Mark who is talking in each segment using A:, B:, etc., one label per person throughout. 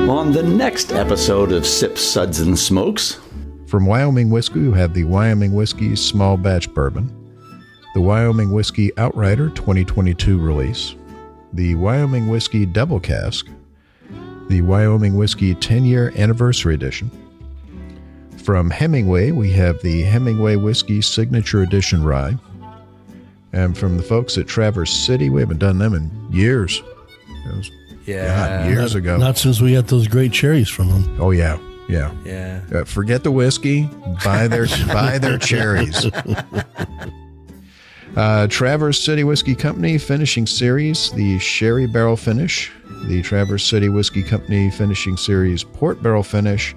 A: On the next episode of Sips, Suds, and Smokes.
B: From Wyoming Whiskey, you have the Wyoming Whiskey Small Batch Bourbon, the Wyoming Whiskey Outryder 2022 release, the Wyoming Whiskey Double Cask, the Wyoming Whiskey 10-Year Anniversary Edition. From Hemingway, we have the Hemingway Whiskey Signature Edition Rye. And from the folks at Traverse City, we haven't done them in years. It was years ago.
C: Not since we got those great cherries from them.
B: Oh, yeah. Forget the whiskey, buy their cherries. Traverse City Whiskey Company Finishing Series, the Sherry Barrel Finish, the Traverse City Whiskey Company Finishing Series Port Barrel Finish,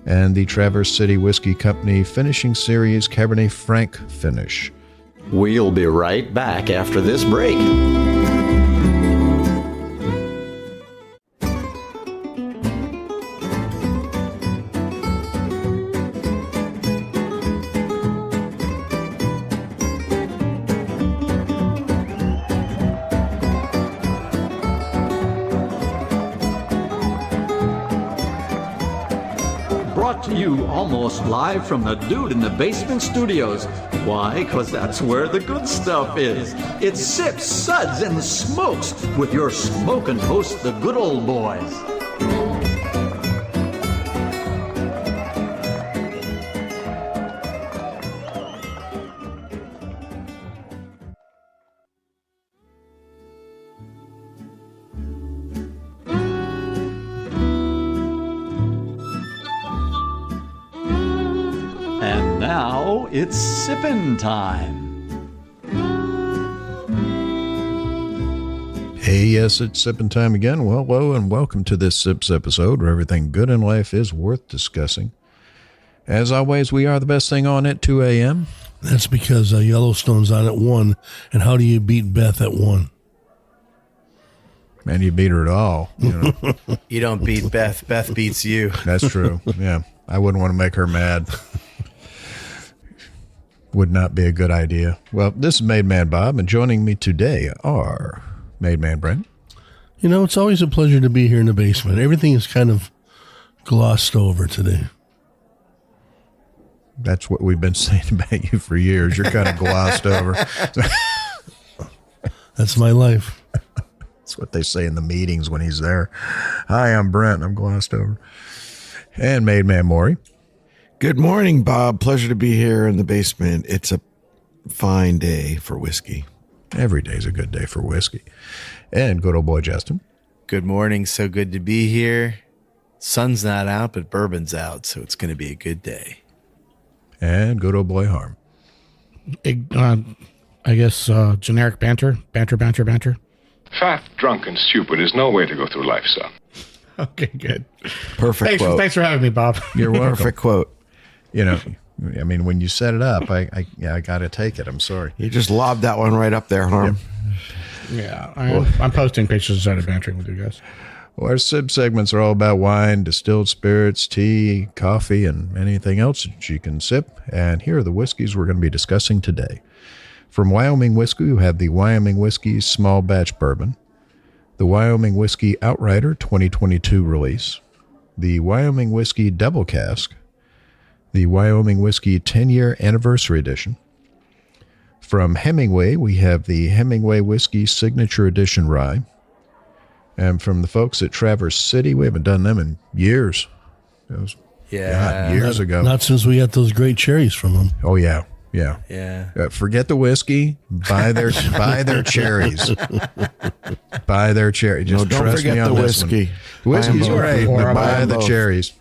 B: and the Traverse City Whiskey Company Finishing Series Cabernet Franc Finish.
A: We'll be right back after this break. Brought to you almost live from the Dude in the Basement Studios. Why? Because that's where the good stuff is. It's Sips, Suds, and Smokes with your smoking host, the good old boys. And now it's sippin' time.
B: Hey, yes, it's sipping time again. Well, hello, and welcome to this Sips episode where everything good in life is worth discussing. As always, we are the best thing on at 2 a.m.
C: That's because Yellowstone's on at 1. And how do you beat Beth at 1?
B: Man, you beat her at all. You know?
D: You don't beat Beth. Beth beats you.
B: That's true. Yeah, I wouldn't want to make her mad. Would not be a good idea. Well, this is Made Man Bob, and joining me today are Made Man Brent.
C: You know, it's always a pleasure to be here in the basement. Everything is kind of glossed over today.
B: That's what we've been saying about you for years. You're kind of glossed over.
C: That's my life.
B: That's what they say in the meetings when he's there. Hi, I'm Brent. I'm glossed over. And Made Man Maury.
E: Good morning, Bob. Pleasure to be here in the basement. It's a fine day for whiskey.
B: Every day's a good day for whiskey. And good old boy Justin.
D: Good morning. So good to be here. Sun's not out, but bourbon's out, so it's going to be a good day.
B: And good old boy Harm.
F: I guess generic banter.
G: Fat, drunk, and stupid is no way to go through life, son.
F: Okay, good.
E: Perfect quote.
F: Thanks for having me, Bob.
B: You're welcome.
E: Perfect quote.
B: You know, I mean, when you set it up, I got to take it. I'm sorry.
E: You just lobbed that one right up there, Harm.
B: Yep.
F: Yeah, I'm posting pictures instead of bantering with you guys.
B: Well, our sip segments are all about wine, distilled spirits, tea, coffee, and anything else that you can sip. And here are the whiskeys we're going to be discussing today. From Wyoming Whiskey, you have the Wyoming Whiskey Small Batch Bourbon, the Wyoming Whiskey Outryder 2022 release, the Wyoming Whiskey Double Cask, the Wyoming Whiskey 10-Year Anniversary Edition. From Hemingway, we have the Hemingway Whiskey Signature Edition Rye. And from the folks at Traverse City, we haven't done them in years. It was years ago.
C: Not since we got those great cherries from them.
B: Oh, yeah. Forget the whiskey, buy their cherries. Buy their cherries. Just
E: don't
B: trust
E: forget
B: me on
E: the
B: this
E: whiskey.
B: One. Whiskey's great, but buy the
E: both.
B: cherries.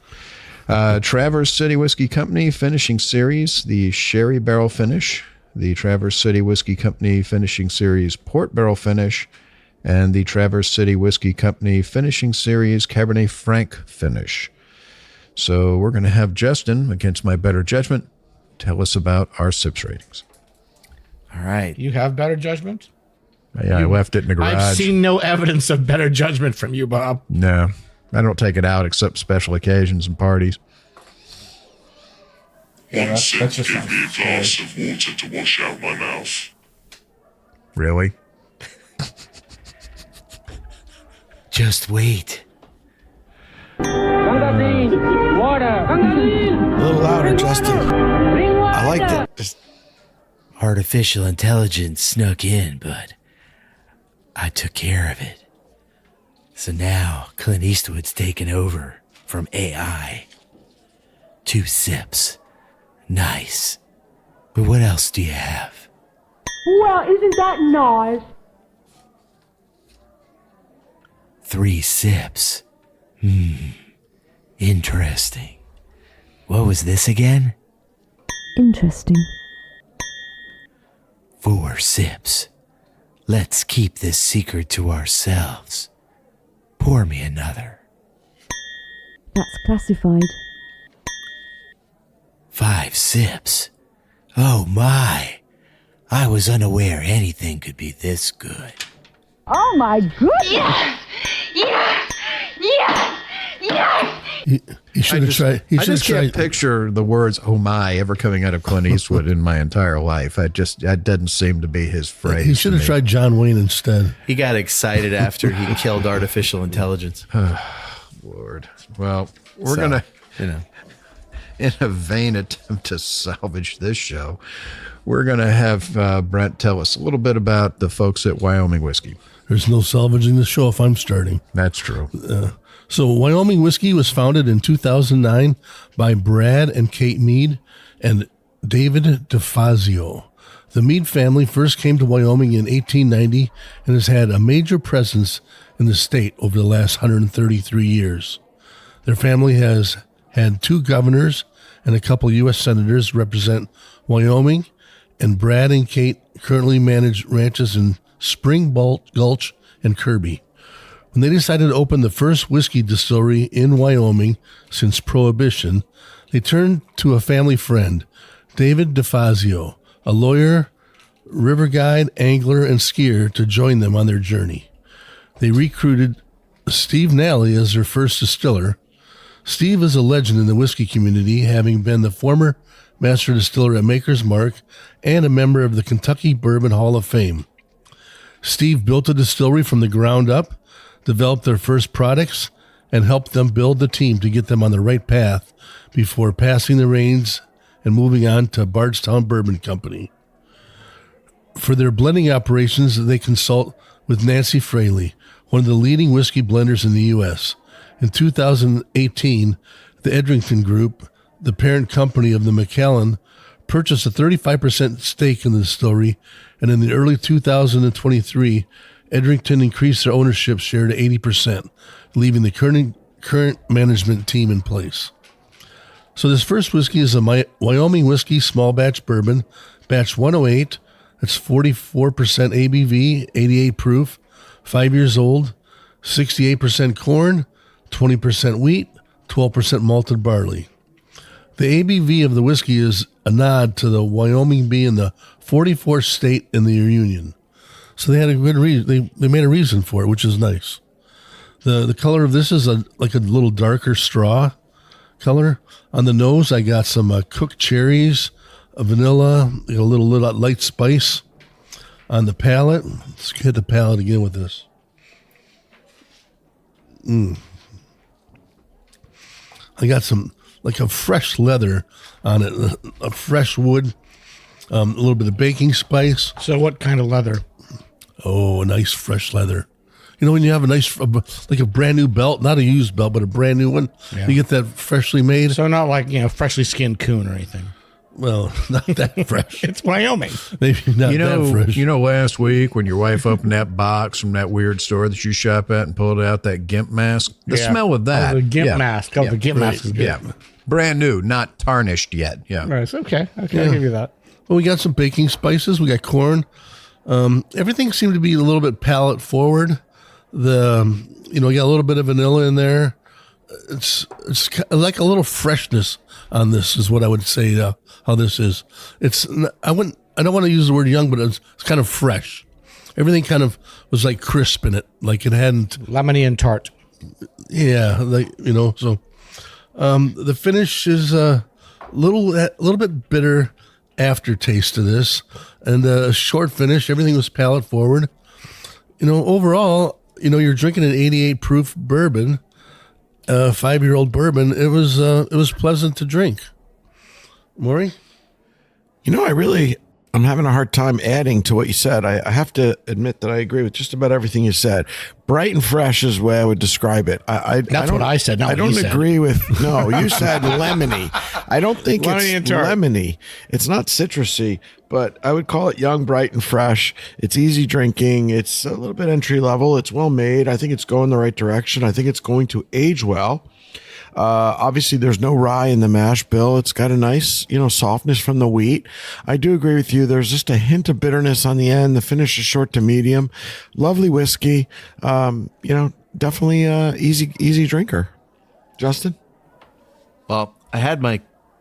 B: Traverse City Whiskey Company Finishing Series, the Sherry Barrel Finish, the Traverse City Whiskey Company Finishing Series Port Barrel Finish, and the Traverse City Whiskey Company Finishing Series Cabernet Franc Finish. So we're going to have Justin, against my better judgment, tell us about our sips ratings.
D: All right.
F: You have better judgment?
B: Yeah, I left it in the garage.
F: I've seen no evidence of better judgment from you, Bob.
B: No, I don't take it out except special occasions and parties.
F: Yeah, that's just
H: give me a glass of water to wash out my mouth.
B: Really?
D: Just wait.
E: Austin. I liked it. Just
D: Artificial intelligence snuck in, but I took care of it. So now Clint Eastwood's taken over from AI. 2 sips. Nice. But what else do you have?
I: Well, isn't that nice?
D: 3 sips. Interesting. What was this again?
I: Interesting.
D: 4 sips. Let's keep this secret to ourselves. Pour me another.
I: That's classified.
D: 5 sips. Oh my. I was unaware anything could be this good.
I: Oh my goodness!
J: Yes! Yes! Yes! Yes!
C: He should have tried. He
B: I
C: should have
B: just can't
C: tried.
B: picture the words "Oh my" ever coming out of Clint Eastwood in my entire life. That doesn't seem to be his phrase.
C: He should
B: to
C: have
B: me.
C: tried John Wayne instead.
D: He got excited after he killed artificial intelligence.
B: Lord. Well, we're
D: So,
B: gonna,
D: you know.
B: in a vain attempt to salvage this show, we're gonna have Brent tell us a little bit about the folks at Wyoming Whiskey.
C: There's no salvaging the show if I'm starting.
B: That's true.
C: So Wyoming Whiskey was founded in 2009 by Brad and Kate Mead and David DeFazio. The Mead family first came to Wyoming in 1890 and has had a major presence in the state over the last 133 years. Their family has had 2 governors and a couple U.S. senators represent Wyoming, and Brad and Kate currently manage ranches in Spring Gulch and Kirby. When they decided to open the first whiskey distillery in Wyoming since Prohibition, they turned to a family friend, David DeFazio, a lawyer, river guide, angler, and skier, to join them on their journey. They recruited Steve Nally as their first distiller. Steve is a legend in the whiskey community, having been the former master distiller at Maker's Mark and a member of the Kentucky Bourbon Hall of Fame. Steve built a distillery from the ground up, developed their first products, and helped them build the team to get them on the right path before passing the reins and moving on to Bardstown Bourbon Company. For their blending operations, they consult with Nancy Fraley, one of the leading whiskey blenders in the U.S. In 2018, the Edrington Group, the parent company of the Macallan, purchased a 35% stake in the distillery, and in the early 2023, Edrington increased their ownership share to 80%, leaving the current management team in place. So this first whiskey is a Wyoming whiskey small batch bourbon, batch 108. It's 44% ABV, 88 proof, 5 years old, 68% corn, 20% wheat, 12% malted barley. The ABV of the whiskey is a nod to the Wyoming being the 44th state in the Union. So they had a good reason. They made a reason for it, which is nice. The color of this is like a little darker straw color. On the nose, I got some cooked cherries, a vanilla, a little light spice. On the palate, let's hit the palate again with this. I got some like a fresh leather on it, a fresh wood, a little bit of baking spice.
F: So what kind of leather?
C: Oh, a nice fresh leather. You know, when you have a nice, like a brand new belt, not a used belt, but a brand new one,
F: Yeah.
C: you get that freshly made.
F: So not like, freshly skinned coon or anything.
C: Well, not that fresh.
F: It's Wyoming.
C: Maybe not that fresh.
B: Last week when your wife opened that box from that weird store that you shop at and pulled out that gimp mask, the
F: Yeah.
B: smell of that.
F: Oh, the gimp mask. Oh, the gimp mask is good.
B: Yeah. Brand new, not tarnished yet. Yeah.
F: Right, it's okay. Okay, I'll give you that.
C: Well, we got some baking spices. We got corn. Everything seemed to be a little bit palate forward. We got a little bit of vanilla in there. It's like a little freshness on this is what I would say. How this is. I don't want to use the word young, but it's kind of fresh. Everything kind of was like crisp in it, like it hadn't
F: Lemony and tart.
C: Yeah, So, the finish is a little bit bitter aftertaste to this, and a short finish. Everything was palate forward. Overall, you're drinking an 88 proof bourbon, 5-year-old bourbon. It was pleasant to drink. Maury?
E: I'm having a hard time adding to what you said. I have to admit that I agree with just about everything you said. Bright and fresh is the way I would describe it.
F: That's what I said.
E: I don't agree with. No, you said lemony. I don't think it's lemony. It's not citrusy, but I would call it young, bright, and fresh. It's easy drinking. It's a little bit entry level. It's well made. I think it's going the right direction. I think it's going to age well. Obviously, there's no rye in the mash bill. It's got a nice, softness from the wheat. I do agree with you. There's just a hint of bitterness on the end. The finish is short to medium. Lovely whiskey. Definitely easy drinker. Justin?
D: Well, I had my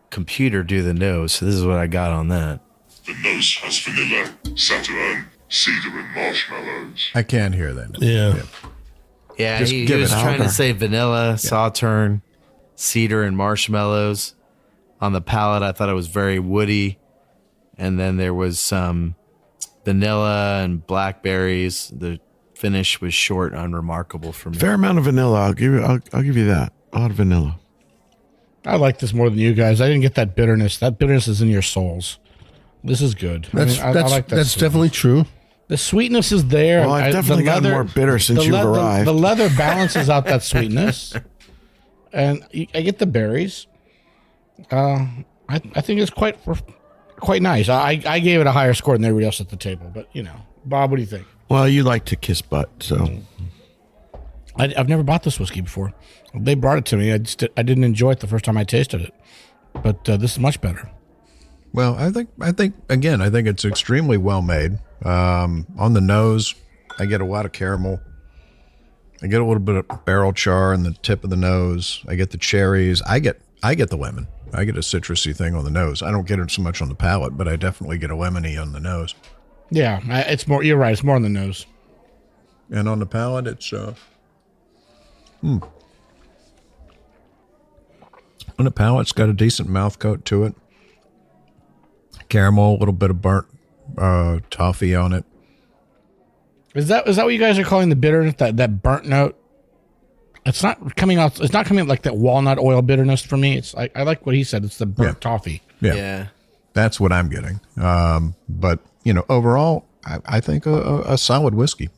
D: computer do the nose, so this is what I got on that.
H: The nose has vanilla, saturn, cedar, and marshmallows.
B: I can't hear that.
C: Yeah.
D: He was trying to say vanilla, sauterne, cedar, and marshmallows. On the palate, I thought it was very woody. And then there was some vanilla and blackberries. The finish was short and unremarkable for me.
E: Fair amount of vanilla. I'll give you that. A lot of vanilla.
F: I like this more than you guys. I didn't get that bitterness. That bitterness is in your souls. This is good. I like that.
C: That's definitely true.
F: The sweetness is there.
E: Well, I've definitely gotten more bitter since you've arrived.
F: The leather balances out that sweetness. And I get the berries. I think it's quite nice. I gave it a higher score than everybody else at the table. But, Bob, what do you think?
E: Well, you like to kiss butt, so.
F: I've never bought this whiskey before. They brought it to me. I didn't enjoy it the first time I tasted it. But this is much better.
B: Well, I think it's extremely well made. On the nose, I get a lot of caramel. I get a little bit of barrel char in the tip of the nose. I get the cherries. I get the lemon. I get a citrusy thing on the nose. I don't get it so much on the palate, but I definitely get a lemony on the nose.
F: Yeah, it's more. You're right. It's more on the nose.
B: And on the palate, it's On the palate, it's got a decent mouth coat to it. Caramel, a little bit of burnt toffee on it.
F: Is that what you guys are calling the bitterness? That burnt note? It's not coming out. It's not coming out like that walnut oil bitterness for me. It's I like what he said. It's the burnt toffee.
B: Yeah, that's what I'm getting. But overall, I think a solid whiskey.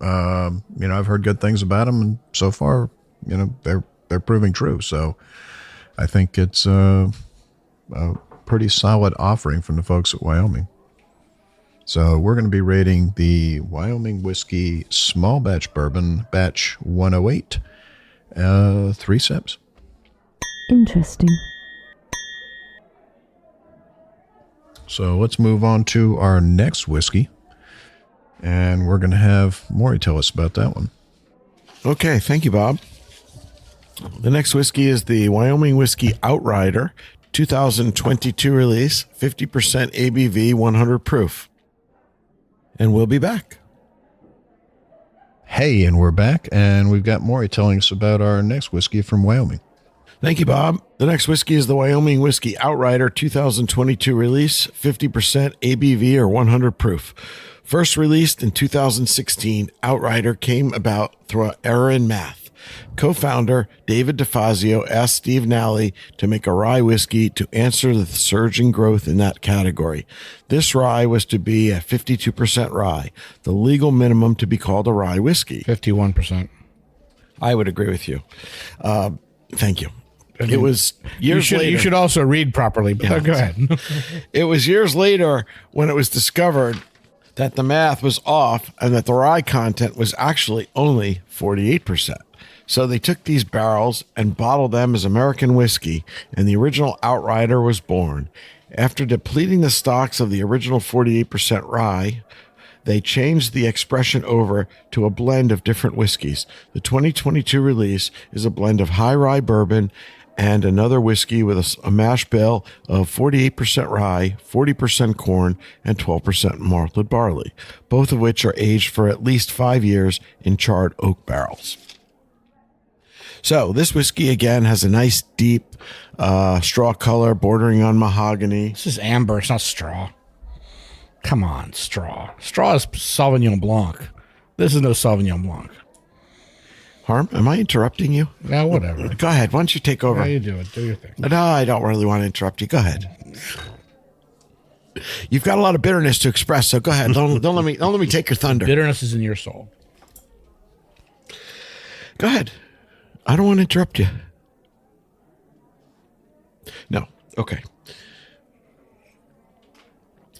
B: I've heard good things about them, and so far, they're proving true. So I think it's a pretty solid offering from the folks at Wyoming. So we're going to be rating the Wyoming Whiskey Small Batch Bourbon, Batch 108, 3 sips.
I: Interesting.
B: So let's move on to our next whiskey. And we're going to have Maury tell us about that one.
E: Okay, thank you, Bob. The next whiskey is the Wyoming Whiskey Outryder, 2022 release, 50% ABV, 100 proof. And we'll be back.
B: Hey, and we're back, and we've got Maury telling us about our next whiskey from Wyoming.
E: Thank you, Bob. The next whiskey is the Wyoming Whiskey Outryder 2022 release, 50% ABV or 100 proof. First released in 2016, Outryder came about through an error in math. Co-founder David DeFazio asked Steve Nally to make a rye whiskey to answer the surging growth in that category. This rye was to be a 52% rye, the legal minimum to be called a rye whiskey.
F: 51%.
E: I would agree with you. Thank you. It was years later.
F: You should also read properly, but go ahead.
E: It was years later when it was discovered that the math was off and that the rye content was actually only 48%. So they took these barrels and bottled them as American whiskey, and the original Outrider was born. After depleting the stocks of the original 48% rye, they changed the expression over to a blend of different whiskeys. The 2022 release is a blend of high rye bourbon and another whiskey with a mash bill of 48% rye, 40% corn, and 12% malted barley, both of which are aged for at least 5 years in charred oak barrels. So this whiskey, again, has a nice deep straw color bordering on mahogany.
F: This is amber. It's not straw. Come on, straw. Straw is Sauvignon Blanc. This is no Sauvignon Blanc.
E: Harm, am I interrupting you?
F: Yeah, whatever.
E: Go ahead. Why don't you take over?
F: How you do it? Do your thing.
E: No, I don't really want to interrupt you. Go ahead. You've got a lot of bitterness to express, so go ahead. Don't let me take your thunder.
F: Bitterness is in your soul.
E: Go ahead. I don't want to interrupt you. No. Okay.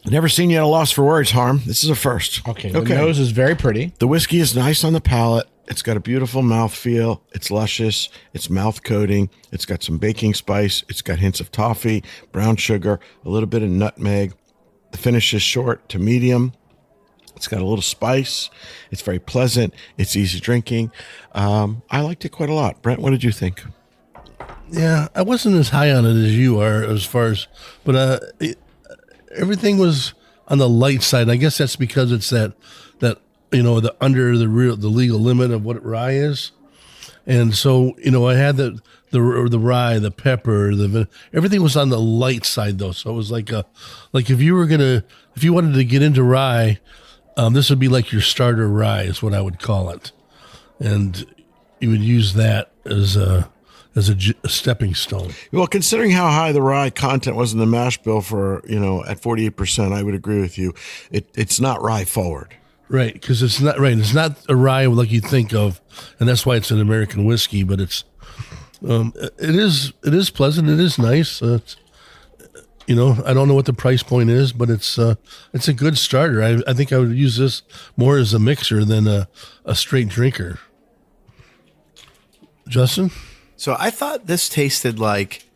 E: Never seen you at a loss for words, Harm. This is a first.
F: Okay. The nose is very pretty.
E: The whiskey is nice on the palate. It's got a beautiful mouthfeel. It's luscious. It's mouth coating. It's got some baking spice. It's got hints of toffee, brown sugar, a little bit of nutmeg. The finish is short to medium. It's got a little spice. It's very pleasant. It's easy drinking. I liked it quite a lot. Brent, what did you think?
C: Yeah, I wasn't as high on it as you are as far as, but everything was on the light side. I guess that's because it's that the under the legal limit of what rye is, and so I had the rye, the pepper, everything was on the light side though. So it was like if you wanted to get into rye, this would be like your starter rye is what I would call it, and you would use that as a stepping stone.
E: Well, considering how high the rye content was in the mash bill for at 48%, I would agree with you. It's not rye forward.
C: Right, because it's not right. It's not a rye like you think of, and that's why it's an American whiskey. But it is pleasant. It is nice. I don't know what the price point is, but it's a good starter. I think I would use this more as a mixer than a straight drinker. Justin?
K: So I thought this tasted like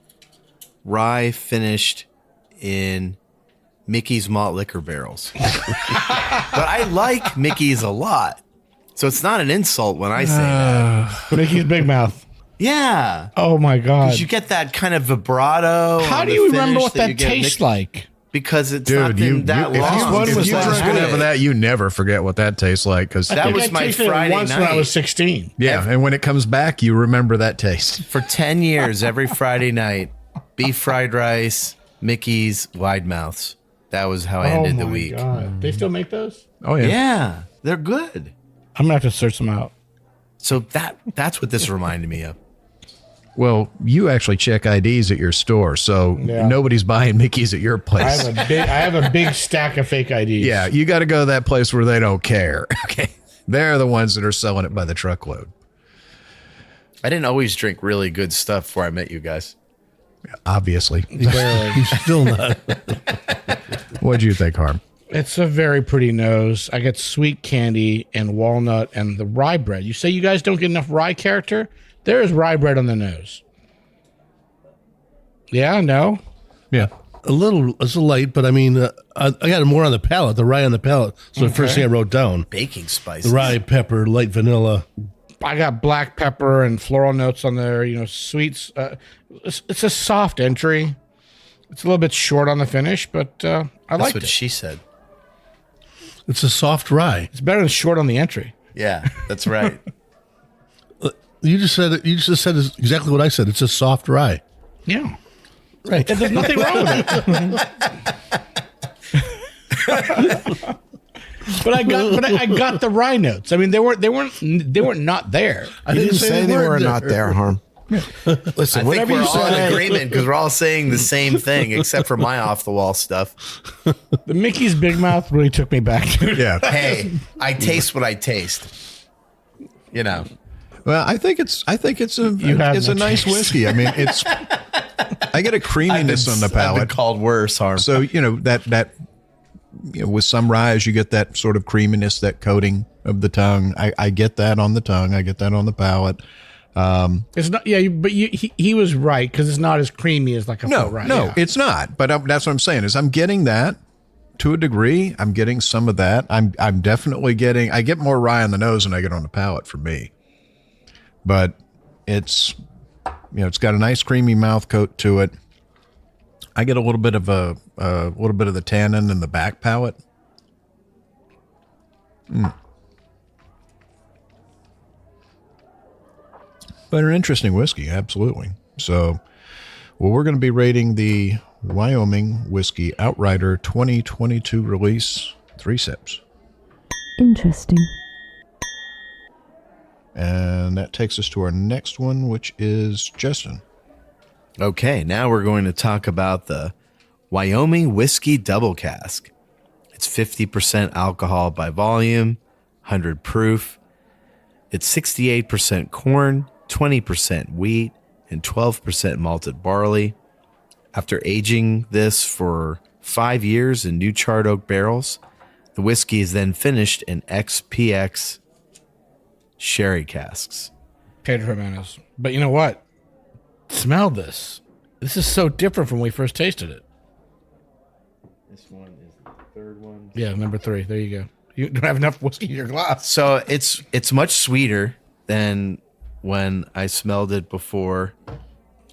K: rye finished in Mickey's malt liquor barrels. But I like Mickey's a lot. So it's not an insult when I say that.
F: Mickey's Big Mouth.
K: Yeah.
F: Oh my God.
K: Because you get that kind of vibrato.
F: How do you remember what that tastes like?
K: Because it's not been that long.
B: If you drink enough of that, you never forget what that tastes like. Because
K: that was my Friday
F: once
K: night.
F: When I was 16.
B: Yeah, and when it comes back, you remember that taste.
K: For 10 years, every Friday night, beef fried rice, Mickey's, wide mouths. That was how I ended the week.
F: God. They still make those?
B: Oh, yeah.
K: Yeah, they're good.
F: I'm going to have to search them out.
K: So that's what this reminded me of.
B: Well, you actually check IDs at your store, so nobody's buying Mickey's at your place.
F: I have a big stack of fake IDs.
B: Yeah, you got to go to that place where they don't care. Okay, they're the ones that are selling it by the truckload.
K: I didn't always drink really good stuff before I met you guys.
B: Obviously.
C: You're still not.
B: What'd you think, Harm?
F: It's a very pretty nose. I get sweet candy and walnut and the rye bread. You say you guys don't get enough rye character? There is rye bread on the nose. Yeah, no?
C: Yeah. It's a light, but I mean, I got it more on the palate, the rye on the palate. So the first thing I wrote down.
K: Baking spice.
C: The rye, pepper, light vanilla.
F: I got black pepper and floral notes on there, sweets. It's a soft entry. It's a little bit short on the finish, but I like it.
K: That's what she said.
C: It's a soft rye.
F: It's better than short on the entry.
K: Yeah, that's right.
C: You just said it. You just said exactly what I said. It's a soft rye.
F: Yeah.
C: Right.
F: There's nothing wrong with it. But I got the rye notes. I mean, they weren't not there.
E: I didn't say they were not there, Harm.
K: Listen, I think we're all in agreement because we're all saying the same thing, except for my off the wall stuff.
F: The Mickey's Big Mouth really took me back to it.
B: Yeah.
K: Hey, I taste what I taste.
B: Well, I think it's a nice whiskey. I mean, I get a creaminess on the palate.
K: I've been called worse, Harm.
B: So that with some ryes you get that sort of creaminess, that coating of the tongue. I get that on the tongue. I get that on the palate.
F: It's not. Yeah, but he was right because it's not as creamy as like a full rye.
B: No, it's not. But that's what I'm saying is I'm getting that to a degree. I'm getting some of that. I'm definitely getting. I get more rye on the nose than I get on the palate for me. But it's got a nice creamy mouth coat to it. I get a little bit of the tannin in the back palate. But an interesting whiskey, absolutely. So, we're going to be rating the Wyoming Whiskey Outryder 2022 release, 3 sips.
I: Interesting.
B: And that takes us to our next one, which is Justin.
K: Okay, now we're going to talk about the Wyoming Whiskey Double Cask. It's 50% alcohol by volume, 100 proof. It's 68% corn, 20% wheat, and 12% malted barley. After aging this for 5 years in new charred oak barrels, the whiskey is then finished in XPX sherry casks.
F: Pedro Jimenez. But you know what? Smell this. This is so different from when we first tasted it.
K: This one is the third one.
F: Yeah, number 3. There you go. You don't have enough whiskey in your glass.
K: So it's much sweeter than when I smelled it before.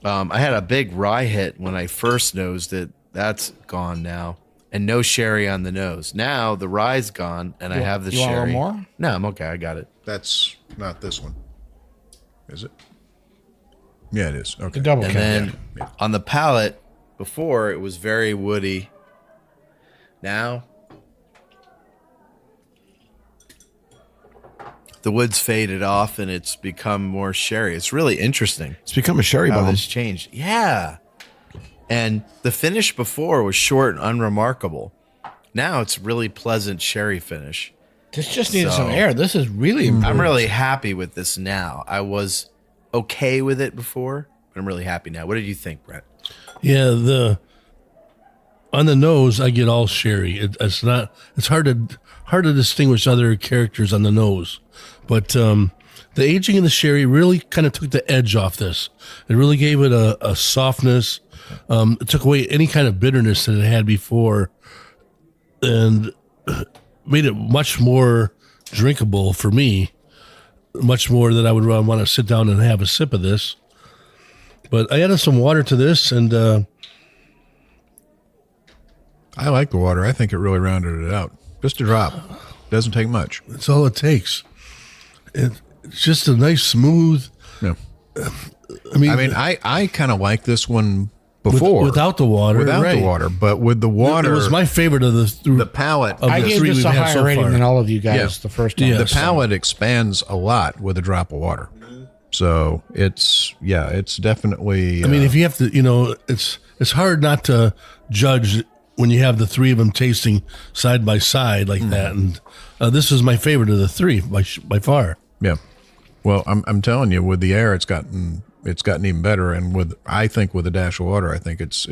K: I had a big rye hit when I first nosed it. That's gone now. And no sherry on the nose. Now the rye's gone and I have the
F: you want a
K: sherry.
F: little more?
K: No, I'm okay. I got it.
B: That's not this one. Is it? Yeah, it is. Okay.
F: The double
K: And
F: cap.
K: then
B: Yeah.
K: on the palate, before it was very woody. Now the wood's faded off and it's become more sherry. It's really interesting
E: It's become a sherry
K: how
E: bomb.
K: this changed. Yeah. And the finish before was short and unremarkable. Now it's really pleasant sherry finish.
F: This just needed
K: So-
F: some air. This is really improved.
K: I'm really happy with this now. I was okay with it before, but I'm really happy now. What did you think, Brent?
C: Yeah, on the nose, I get all sherry. It's hard to distinguish other characters on the nose, but the aging of the sherry really kind of took the edge off this. It really gave it a softness. It took away any kind of bitterness that it had before, and made it much more drinkable for me. Much more that I would want to sit down and have a sip of this. But I added some water to this, and
B: I like the water. I think it really rounded it out. Just a drop. Doesn't take much.
C: that's all it takes. It's just a nice, smooth.
B: Yeah.
C: I mean,
B: I kind of like this one before.
C: without the water.
B: Without
C: right.
B: the water. But with the water.
C: It was my favorite of
B: the palate.
C: of
F: I
C: the
F: gave
C: three
F: this
C: we've
F: a
C: had
F: higher
C: so
F: rating
C: far.
F: than all of you guys
B: Yeah.
F: the first time.
C: Yeah.
B: The palate expands a lot with a drop of water. So it's definitely.
C: I mean, if you have to, it's hard not to judge when you have the three of them tasting side by side like that. And this is my favorite of the three by far.
B: Yeah. Well, I'm telling you, with the air, it's gotten even better. And I think with a dash of water, I think it's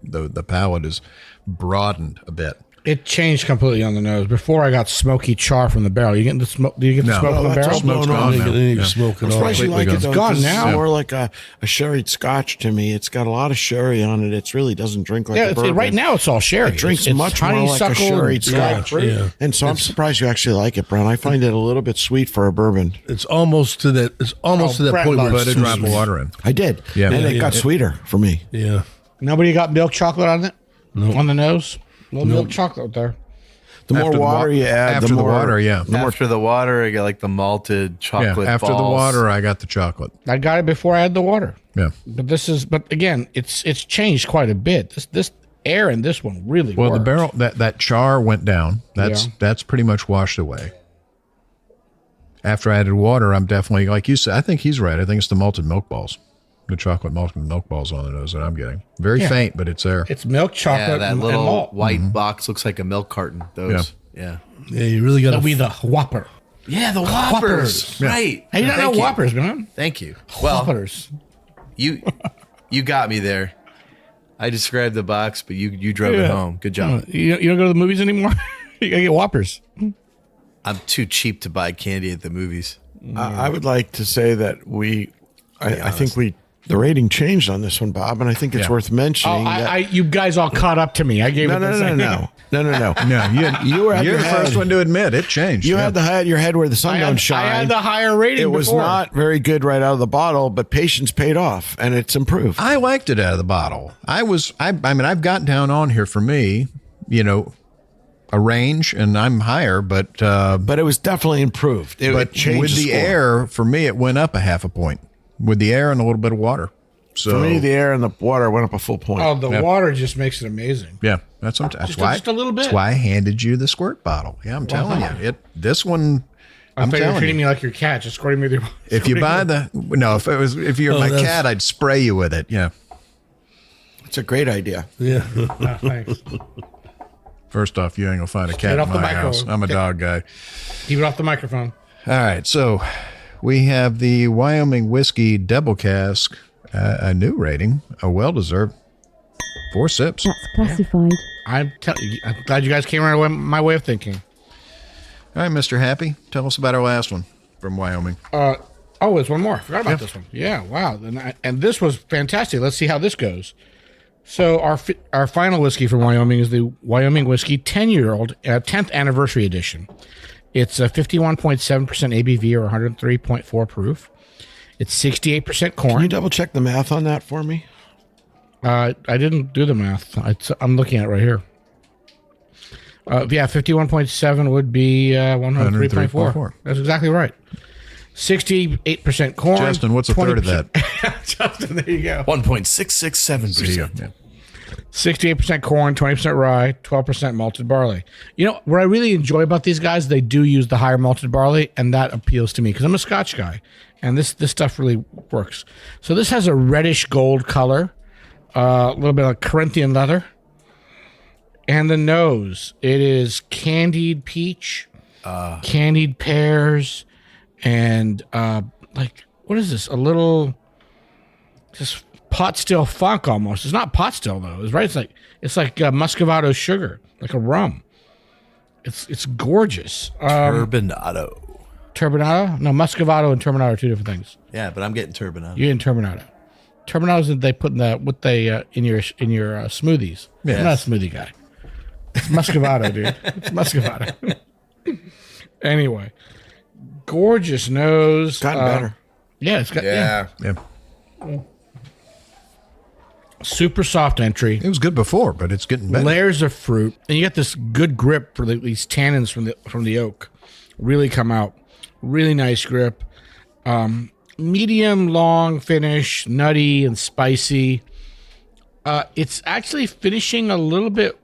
B: the palate is broadened a bit.
F: It changed completely on the nose. Before I got smoky char from the barrel. You getting the smoke? Do you get the
B: No.
F: smoke from the
E: that's
F: barrel?
E: all blown
B: Smoke's
E: off
B: gone
E: now.
B: now.
C: Any
B: Yeah.
C: smoke
E: I'm
C: at all.
E: surprised you like it. It's
B: gone.
E: gone
F: This is
E: now.
F: so-
E: More like a sherried scotch to me. It's got a lot of sherry on it. It really doesn't drink like
F: Yeah,
E: a bourbon.
F: right now it's all sherry.
E: It drinks
F: It's
E: much more like a
F: honeysuckle
E: sherried
F: and
E: scotch.
F: fruit.
C: Yeah.
E: And so I'm surprised you actually like it, Brent. I find it a little bit sweet for a bourbon.
C: It's almost to that. It's almost to that
F: Brett
C: point where
F: loves
B: Put a
C: it's
B: drop
C: sweet.
B: of water in.
E: I did.
B: Yeah.
E: And it
C: Yeah,
E: got
C: yeah.
E: sweeter for me.
C: Yeah.
F: Nobody got milk chocolate on it? No. On the nose? No milk chocolate there.
E: The more
B: After the
E: water
B: wa-
E: you add,
B: after
E: the
B: the
E: more
B: water, yeah.
K: After the water, I get like the malted chocolate
B: Yeah. After the
K: balls.
B: water, I got the chocolate.
F: I got it before I had the water.
B: Yeah.
F: But again, it's changed quite a bit. This air in this one really
B: Well, the
F: worked.
B: barrel that char went down. That's pretty much washed away. After I added water, I'm definitely, like you said, I think he's right. I think it's the malted milk balls, the chocolate malted milk balls on the nose that I'm getting. Very faint, but it's there.
F: It's milk chocolate
K: Yeah, that
F: and
K: little
F: malt.
K: white box looks like a milk carton. Those. Yeah.
C: Yeah. You really got
F: That'll
C: to
F: be the Whopper.
K: Yeah, the Whoppers. Right.
F: Hey, you don't
K: Thank
F: know Whoppers, man.
K: Thank you. Well,
F: Whoppers.
K: you got me there. I described the box, but you drove it home. Good job.
F: You don't go to the movies anymore? You gotta get Whoppers.
K: I'm too cheap to buy candy at the movies.
E: I would like to say that I think the rating changed on this one, Bob, and I think it's worth mentioning.
F: You guys all caught up to me. I gave
E: No,
F: it the
E: no,
F: same.
E: no.
B: No,
E: You were at
B: you're
E: your
B: the first
E: head.
B: one to admit it changed.
E: You
B: Yeah.
E: had your head where the sun don't shine.
F: I had the higher rating.
E: It was
F: before.
E: not very good right out of the bottle, but patience paid off, and it's improved.
B: I liked it out of the bottle. I mean, I've got down on here for me, a range, and I'm higher, but
E: it was definitely improved. It changed
B: with the
E: score.
B: air, for me, it went up a half a point with the air and a little bit of water. So
E: For me, the air and the water went up a full point.
F: Oh, the water just makes it amazing.
B: yeah, that's
F: Just a little bit.
B: That's why I handed you the squirt bottle. Yeah, I'm telling you, this one
F: I thought you were
B: telling
F: treating
B: you.
F: me like your cat, just squirting me with your.
B: If you buy if you're my cat, I'd spray you with it. Yeah.
E: It's a great idea.
C: Yeah.
F: Oh, thanks.
B: First off, you ain't gonna find a cat
F: off
B: in
F: the
B: my
F: microphone.
B: house. I'm a dog guy.
F: Keep it off the microphone.
B: All right, so we have the Wyoming whiskey double cask, a new rating, a well-deserved 4 sips.
I: That's classified.
F: I'm glad you guys came around my way of thinking.
B: All right, Mr. Happy, tell us about our last one from Wyoming.
F: Oh, there's one more. Forgot about this one. Yeah, wow. And this was fantastic. Let's see how this goes. So our final whiskey from Wyoming is the Wyoming Whiskey 10-year-old 10th anniversary edition. It's a 51.7% ABV or 103.4 proof. It's 68% corn.
E: Can you double check the math on that for me?
F: I didn't do the math. I'm looking at it right here. 51.7 would be 103.4. That's exactly right. 68% corn.
B: Justin, what's a third of that?
F: Justin, there you go.
K: 1.667%.
B: Yeah.
F: 68% corn, 20% rye, 12% malted barley. You know, what I really enjoy about these guys, they do use the higher malted barley, and that appeals to me because I'm a Scotch guy, and this stuff really works. So this has a reddish gold color, a little bit of Corinthian leather, and the nose, it is candied peach, candied pears, and what is this? A little just pot still funk almost. It's not pot still though. It's right. It's like Muscovado sugar, like a rum. It's gorgeous.
K: Turbinado.
F: Turbinado? No, Muscovado and Turbinado are two different things.
K: Yeah, but I'm getting turbinado.
F: You're in Turbinado. Turbinado's that they put in in your smoothies.
B: Yes.
F: I'm not a smoothie guy. It's Muscovado, dude. It's Muscovado. Anyway, gorgeous nose.
E: Gotten better.
F: Yeah, it's got
B: Yeah.
F: super soft entry.
B: It was good before, but it's getting better.
F: Layers of fruit, and you get this good grip for these tannins from the oak. Really come out. Really nice grip. Medium long finish, nutty and spicy. It's actually finishing a little bit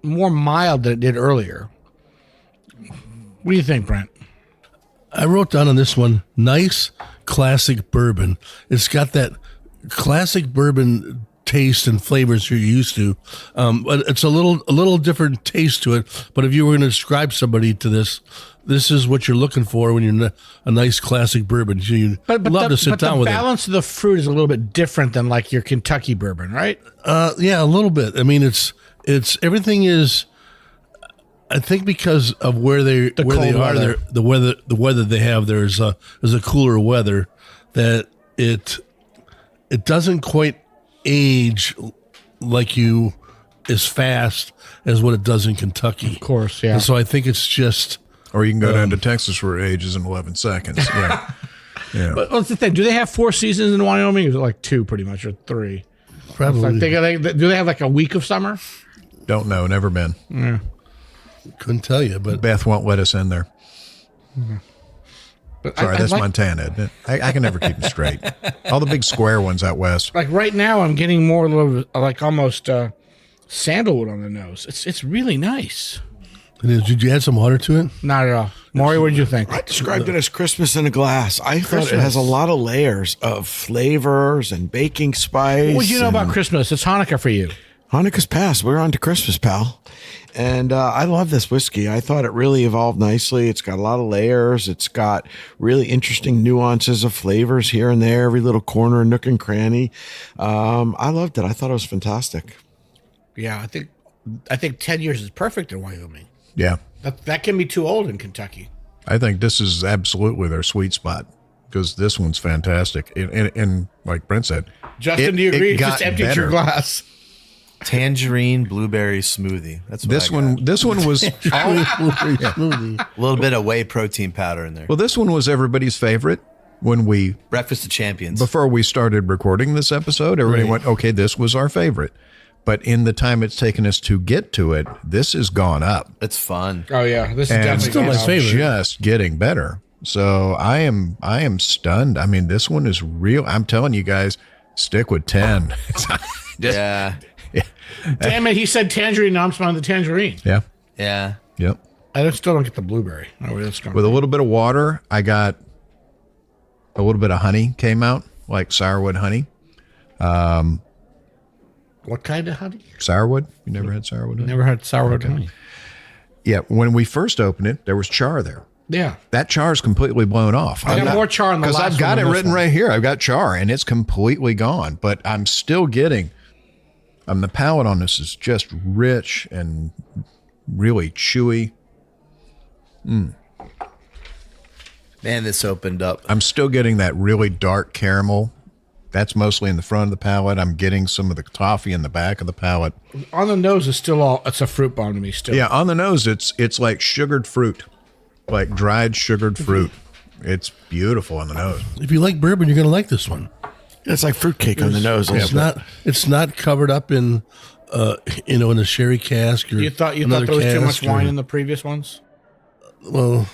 F: more mild than it did earlier. What do you think, Brent?
C: I wrote down on this one, nice classic bourbon. It's got that classic bourbon taste and flavors you're used to. But it's a little different taste to it. But if you were going to describe somebody to this is what you're looking for when you're a nice classic bourbon. You'd love to sit down with it.
F: The balance of the fruit is a little bit different than like your Kentucky bourbon, right?
C: Yeah, a little bit. I mean, it's everything is. I think because of where they are, the weather they have there is a cooler weather that it doesn't quite age like as fast as what it does in Kentucky.
F: Of course, yeah.
C: And so I think it's just.
B: Or you can go down to Texas where it ages in 11 seconds. Yeah. Yeah.
F: But what's the thing? Do they have 4 seasons in Wyoming? Or is it like 2 pretty much, or 3?
C: Probably.
F: Do they have like a week of summer?
B: Don't know. Never been.
F: Yeah.
C: Couldn't tell you, but
B: Beth won't let us in there.
F: But
B: Sorry, that's Montana. Isn't it? I can never keep them straight. All the big square ones out west.
F: Like right now, I'm getting more a little bit, like almost sandalwood on the nose. It's really nice.
C: Did you add some water to it?
F: Not at all. Maury, what did you think?
E: I described it as Christmas in a glass. I thought it has a lot of layers of flavors and baking spice.
F: What do you know about Christmas? It's Hanukkah for you.
E: Hanukkah's past. We're on to Christmas, pal. And I love this whiskey. I thought it really evolved nicely. It's got a lot of layers. It's got really interesting nuances of flavors here and there, every little corner, nook and cranny. I loved it. I thought it was fantastic.
F: Yeah, I think 10 years is perfect in Wyoming.
B: Yeah.
F: That can be too old in Kentucky.
B: I think this is absolutely their sweet spot because this one's fantastic. And like Brent said,
F: Justin, do you agree? Just emptied your glass.
K: Tangerine blueberry smoothie. That's what
B: this one. This one was
C: smoothie.
K: A little bit of whey protein powder in there.
B: Well, this one was everybody's favorite when we
K: Breakfast of Champions.
B: Before we started recording this episode, everybody went, "Okay, this was our favorite." But in the time it's taken us to get to it, this has gone up.
K: It's fun.
F: Oh yeah, this is
B: And
F: definitely
C: still my
B: it's
C: favorite.
B: just getting better. So I am stunned. I mean, this one is real. I'm telling you guys, stick with 10.
K: Yeah.
F: Damn it, he said tangerine. Now I'm smelling the tangerine.
B: Yeah.
K: Yeah.
B: Yep.
F: I still don't get the blueberry. Oh, that's strong.
B: With a little bit of water, I got a little bit of honey came out, like sourwood honey.
F: What kind of honey?
B: Sourwood? You never had sourwood honey?
F: Never had sourwood honey.
B: Yeah, when we first opened it, there was char there.
F: Yeah.
B: That char is completely blown off.
F: I got more char in the last one.
B: Because I've got it written right here. I've got char, and it's completely gone. But I'm still getting, the palate on this is just rich and really chewy.
K: Man, this opened up.
B: I'm still getting that really dark caramel. That's mostly in the front of the palate. I'm getting some of the toffee in the back of the palate.
F: On the nose is still it's a fruit bomb to me still.
B: Yeah, on the nose, it's like sugared fruit, like dried sugared fruit. It's beautiful on the nose.
C: If you like bourbon, you're going to like this one.
E: It's like fruitcake on the nose.
C: It's not covered up in, in a sherry cask. Or
F: you thought there was too much wine in the previous ones?
C: Well,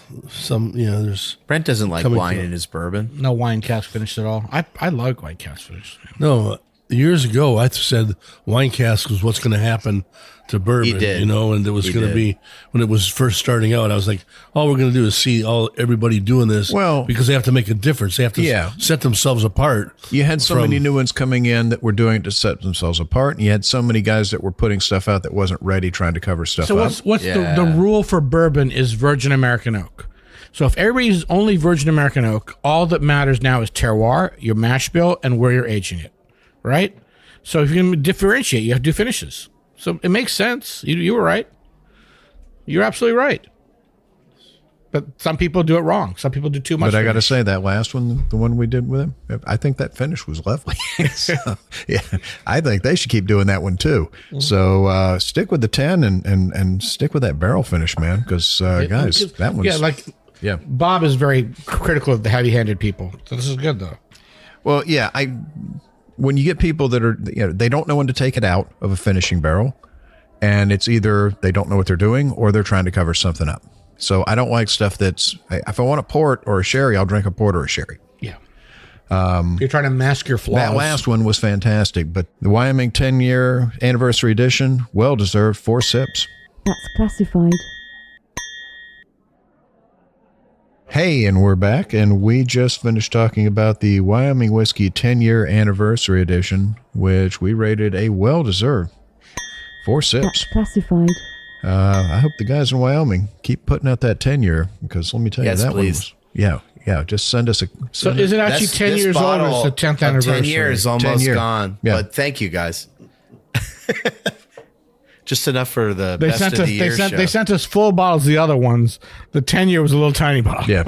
C: there's...
K: Brent doesn't like wine in his bourbon.
F: No wine cask finish at all. I like wine cask finish.
C: No, years ago, I said wine cask was what's going to happen to bourbon.
K: He did.
C: And it was going to be, when it was first starting out, I was like, all we're going to do is see everybody doing this.
B: Well,
C: because they have to make a difference. They have to set themselves apart.
B: You had so many new ones coming in that were doing it to set themselves apart, and you had so many guys that were putting stuff out that wasn't ready, trying to cover stuff up.
F: So what's the rule for bourbon is virgin American oak. So if everybody's only virgin American oak, all that matters now is terroir, your mash bill, and where you're aging it, right? So if you can differentiate, you have to do finishes. So it makes sense. You were right. You're absolutely right. But some people do it wrong. Some people do too much.
B: But I got to say, that last one, the one we did with him, I think that finish was lovely. So, yeah, I think they should keep doing that one too. Mm-hmm. So stick with the 10 and stick with that barrel finish, man. Because guys, that one's
F: Bob is very critical of the heavy-handed people. So this is good though.
B: Well, yeah, when you get people that are, they don't know when to take it out of a finishing barrel, and it's either they don't know what they're doing or they're trying to cover something up. So I don't like stuff that's, if I want a port or a sherry, I'll drink a port or a sherry.
F: Yeah. You're trying to mask your flaws.
B: That last one was fantastic, but the Wyoming 10-year anniversary edition, well-deserved 4 sips.
I: That's classified.
B: Hey, and we're back, and we just finished talking about the Wyoming Whiskey 10-year anniversary edition, which we rated a well-deserved 4 sips.
I: That's classified.
B: I hope the guys in Wyoming keep putting out that 10-year, because let me tell you, that
K: please.
B: one was, just send us a...
F: So is it actually 10 years old, or is it the 10th anniversary?
K: 10 years almost gone,
B: but
K: thank you guys. Just enough for the best of the year show.
F: They sent us full bottles of the other ones. The 10-year was a little tiny bottle.
B: Yeah.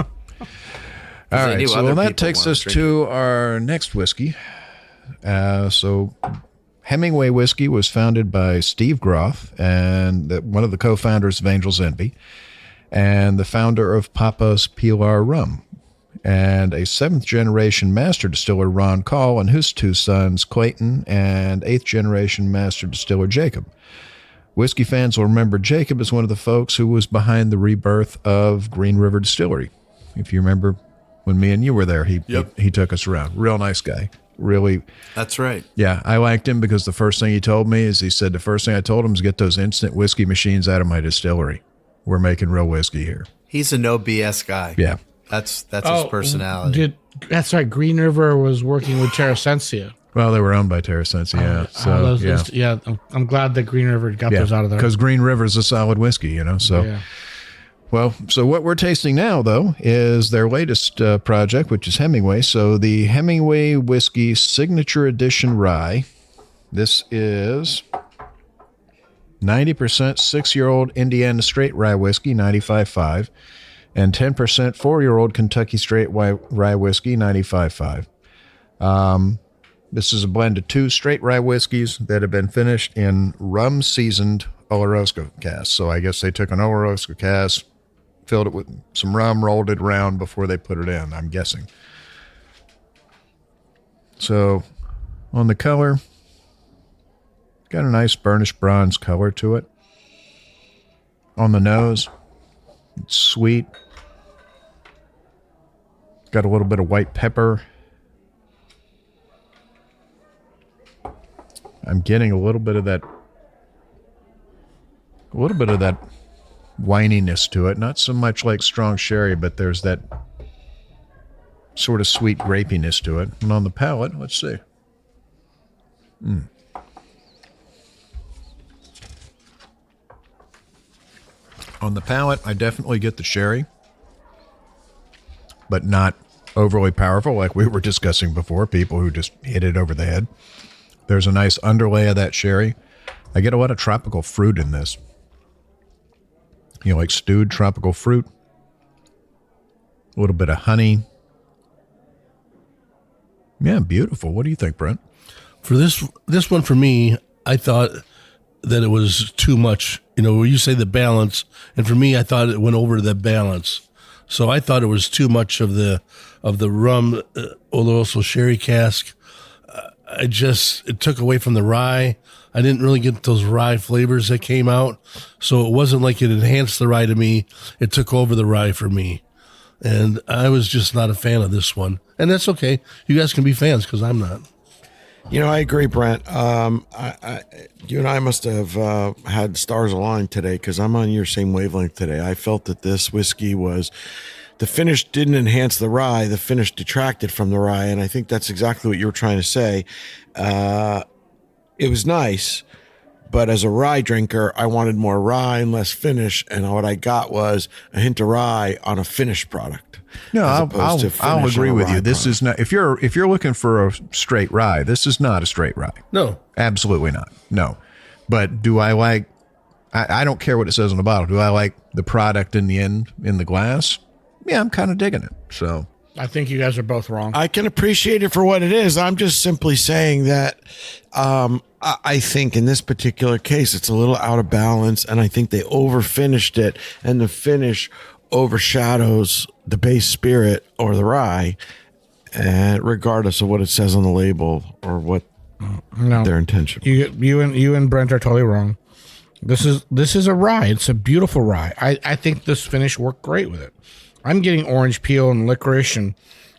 B: All right, so that takes us to our next whiskey. So Hemingway Whiskey was founded by Steve Groth, and one of the co-founders of Angel's Envy, and the founder of Papa's Pilar Rum, and a 7th-generation master distiller, Ron Call, and his 2 sons, Clayton, and 8th-generation master distiller, Jacob. Whiskey fans will remember Jacob as one of the folks who was behind the rebirth of Green River Distillery. If you remember when me and you were there, he took us around. Real nice guy. Really.
K: That's right.
B: Yeah, I liked him because the first thing he told me is the first thing I told him is get those instant whiskey machines out of my distillery. We're making real whiskey here.
K: He's a no BS guy.
B: Yeah.
K: That's his personality.
F: That's right. Green River was working with Terrasensia.
B: Well, they were owned by Terrasensia,
F: I'm glad that Green River got those out of there.
B: Because Green River is a solid whiskey, so. Yeah. Well, so what we're tasting now, though, is their latest project, which is Hemingway. So the Hemingway Whiskey Signature Edition Rye. This is 90% 6-year-old Indiana Straight Rye Whiskey, 95.5, and 10% 4-year-old Kentucky Straight Rye Whiskey, 95.5. This is a blend of 2 straight rye whiskeys that have been finished in rum-seasoned Oloroso casks. So I guess they took an Oloroso cask, filled it with some rum, rolled it around before they put it in, I'm guessing. So on the color, got a nice burnished bronze color to it. On the nose, it's sweet. Got a little bit of white pepper. I'm getting a little bit of that wininess to it. Not so much like strong sherry, but there's that sort of sweet grapiness to it. And on the palate, let's see. On the palate, I definitely get the sherry, but not overly powerful like we were discussing before, people who just hit it over the head. There's a nice underlay of that sherry. I get a lot of tropical fruit in this. You know, like stewed tropical fruit. A little bit of honey. Yeah, beautiful. What do you think, Brent?
C: For this one, for me, I thought that it was too much. You know, you say the balance, and for me, I thought it went over the balance. So I thought it was too much of the rum, Oloroso sherry cask. It took away from the rye. I didn't really get those rye flavors that came out. So it wasn't like it enhanced the rye to me. It took over the rye for me. And I was just not a fan of this one. And that's okay. You guys can be fans because I'm not.
E: You know, I agree, Brent. You and I must have had stars aligned today because I'm on your same wavelength today. I felt that this whiskey was, the finish didn't enhance the rye. The finish detracted from the rye. And I think that's exactly what you were trying to say. It was nice, but as a rye drinker, I wanted more rye and less finish. And what I got was a hint of rye on a finished product.
B: No, I'll agree with you. This is not, if you're looking for a straight rye, this is not a straight rye.
C: No,
B: absolutely not. No, but do I like? I don't care what it says on the bottle. Do I like the product in the end in the glass? Yeah, I'm kind of digging it. So
F: I think you guys are both wrong.
E: I can appreciate it for what it is. I'm just simply saying that I think in this particular case, it's a little out of balance, and I think they over finished it, and the finish overshadows the base spirit or the rye, and regardless of what it says on the label or what their intention.
F: You and Brent are totally wrong. This is a rye. It's a beautiful rye. I think this finish worked great with it. I'm getting orange peel and licorice and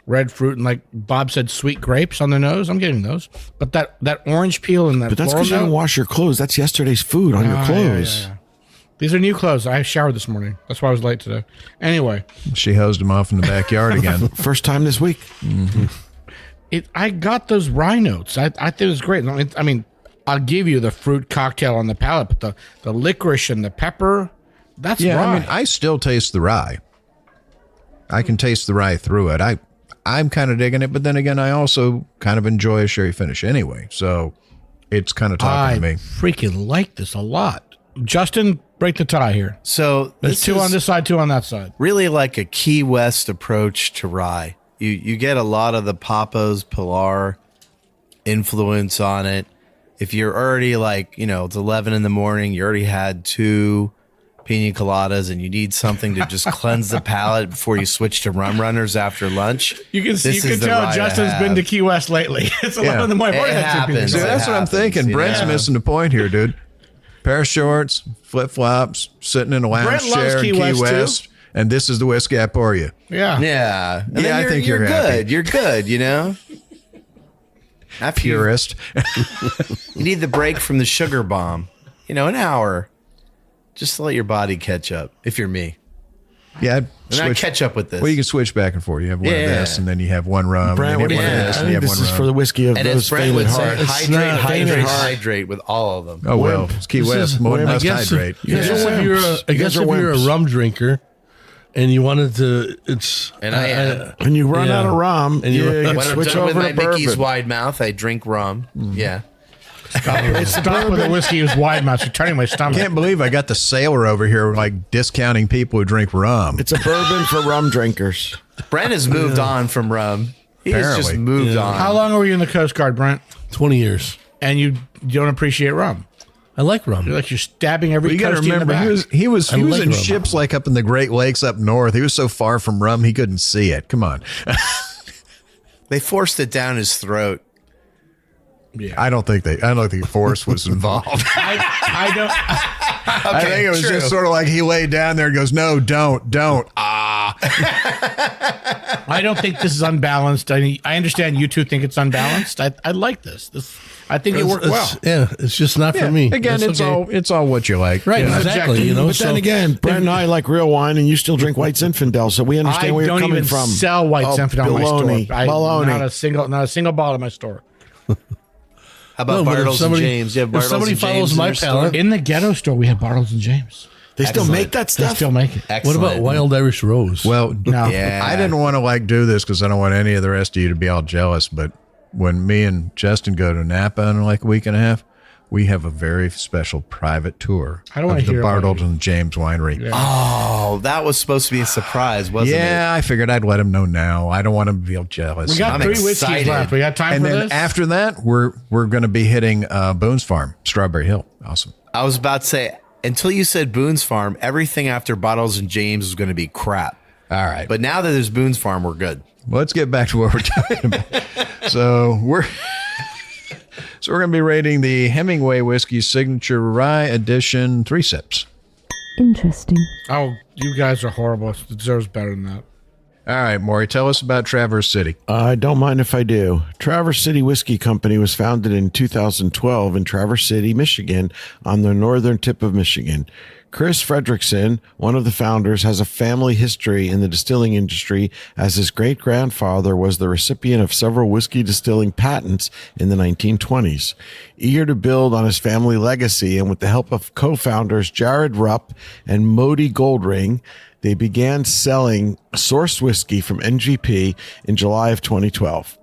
F: red fruit and, like Bob said, sweet grapes on the nose. I'm getting those. But that orange peel and that.
E: But that's because you didn't wash your clothes. That's yesterday's food on your clothes.
F: Yeah. These are new clothes. I showered this morning. That's why I was late today. Anyway.
B: She hosed them off in the backyard again.
E: First time this week.
B: Mm-hmm.
F: I got those rye notes. I think it was great. I mean, I'll give you the fruit cocktail on the palate, but the licorice and the pepper, that's rye.
B: I mean, I still taste the rye. I can taste the rye through it. I'm kind of digging it, but then again, I also kind of enjoy a sherry finish anyway. So it's kind of talking to me.
F: I freaking like this a lot. Justin, break the tie here.
K: So
F: there's two on this side, two on that side.
K: Really like a Key West approach to rye. You get a lot of the Papa's Pilar influence on it. If you're already it's 11 in the morning, you already had 2 pina coladas and you need something to just cleanse the palate before you switch to rum runners after lunch.
F: You can tell Justin's been to Key West lately. It's 11 in the morning.
K: It happens.
B: See, that's what I'm thinking. Brent's missing the point here, dude. Pair of shorts, flip-flops, sitting in a lounge chair in Key West, and this is the whiskey I pour you.
F: Yeah.
K: Yeah. And
B: I think you're happy.
K: Good. You're good, you know? After
B: Purist.
K: You need the break from the sugar bomb. An hour. Just to let your body catch up, if you're me.
B: Yeah,
K: I catch up with this.
B: Well, you can switch back and forth. You have one of this, and then you have one rum.
E: Brent, what do you think? I think this is for the whiskey of those fainted hearts.
K: Hydrate with all of them.
B: Oh, well, it's Key West. Must hydrate.
C: I guess if you're a rum drinker and you wanted to,
E: when you run out of rum, and you switch over
K: with my
E: to bourbon.
K: Mickey's wide mouth, I drink rum. Yeah.
F: Stop with the whiskey is wide mouth. You're turning my stomach.
B: I can't believe I got the sailor over here discounting people who drink rum.
E: It's a bourbon for rum drinkers.
K: Brent has moved on from rum. He has just moved on.
F: How long were you in the Coast Guard, Brent?
C: 20 years.
F: And you don't appreciate rum?
C: I like rum.
F: You're stabbing every.
B: You got to remember, he was in ships like up in the Great Lakes up north. He was so far from rum he couldn't see it. Come on.
K: They forced it down his throat.
B: Yeah. I don't think force was involved.
F: I don't.
B: I think it was just sort of like he laid down there and goes, "No, don't."
F: I don't think this is unbalanced. I understand you two think it's unbalanced. I like this. I think it worked well.
C: Yeah, it's just not for me.
B: Again,
C: That's
B: it's all what you like.
C: right. Exactly. You know,
E: But then again, Brent and I like real wine, and you still drink White Zinfandel, so we understand where you're coming
F: even
E: from.
F: Sell White Zinfandel in my
E: baloney,
F: store.
E: baloney.
F: Not a single bottle in my store.
K: How about
C: but if
K: Bartles and
C: somebody-
K: James? You have
C: if
K: Bartles
C: somebody
K: and James
C: follows
K: in
C: my
K: your store?
C: palate-
F: In the ghetto store, we have Bartles and James.
E: They still
K: Excellent.
E: make that
F: They
E: stuff?
F: still make it.
C: What
K: Excellent.
C: about Wild Irish Rose?
B: Well,
F: No.
K: Yeah.
B: I didn't want to do this because I don't want any of the rest of you to be all jealous. But when me and Justin go to Napa in like a week and a half, we have a very special private tour
F: I don't wanna
B: of the
F: hear about
B: Bartles
F: it.
B: and James Winery.
K: Oh, that was supposed to be a surprise, wasn't it?
B: Yeah, I figured I'd let him know now. I don't want him to feel jealous.
F: We got
K: I'm
F: 3 whiskeys
K: excited.
F: left. We got time
B: and
F: for
B: then
F: this?
B: after that, we're going to be hitting Boone's Farm, Strawberry Hill. Awesome.
K: I was about to say, until you said Boone's Farm, everything after Bottles and James was going to be crap.
B: All right.
K: But now that there's Boone's Farm, we're good.
B: Let's get back to what we're talking about. So we're going to be rating the Hemingway Whiskey Signature Rye Edition 3 sips.
I: Interesting.
F: Oh, you guys are horrible. It deserves better than that.
B: All right, Maury, tell us about Traverse City.
E: I don't mind if I do. Traverse City Whiskey Company was founded in 2012 in Traverse City, Michigan, on the northern tip of Michigan. Chris Fredrickson, one of the founders, has a family history in the distilling industry, as his great-grandfather was the recipient of several whiskey distilling patents in the 1920s. Eager to build on his family legacy, and with the help of co-founders Jared Rupp and Modi Goldring, they began selling sourced whiskey from NGP in July of 2012.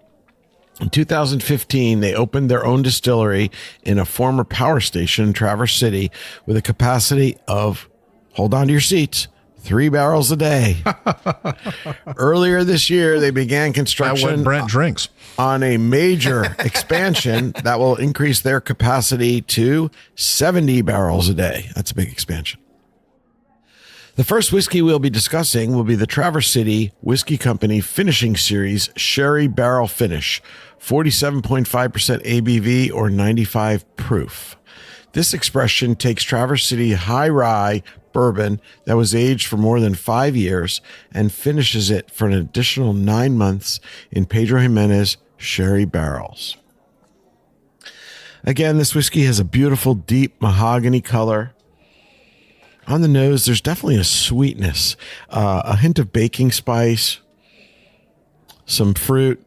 E: In 2015, they opened their own distillery in a former power station in Traverse City with a capacity of, hold on to your seats, 3 barrels a day. Earlier this year, they began
B: What
E: construction
B: Brent drinks.
E: on a major expansion that will increase their capacity to 70 barrels a day. That's a big expansion. The first whiskey we'll be discussing will be the Traverse City Whiskey Company Finishing Series Sherry Barrel Finish, 47.5% ABV or 95 proof. This expression takes Traverse City High Rye bourbon that was aged for more than 5 years and finishes it for an additional 9 months in Pedro Jimenez sherry barrels. Again, this whiskey has a beautiful, deep mahogany color. On the nose, there's definitely a sweetness, a hint of baking spice, some fruit.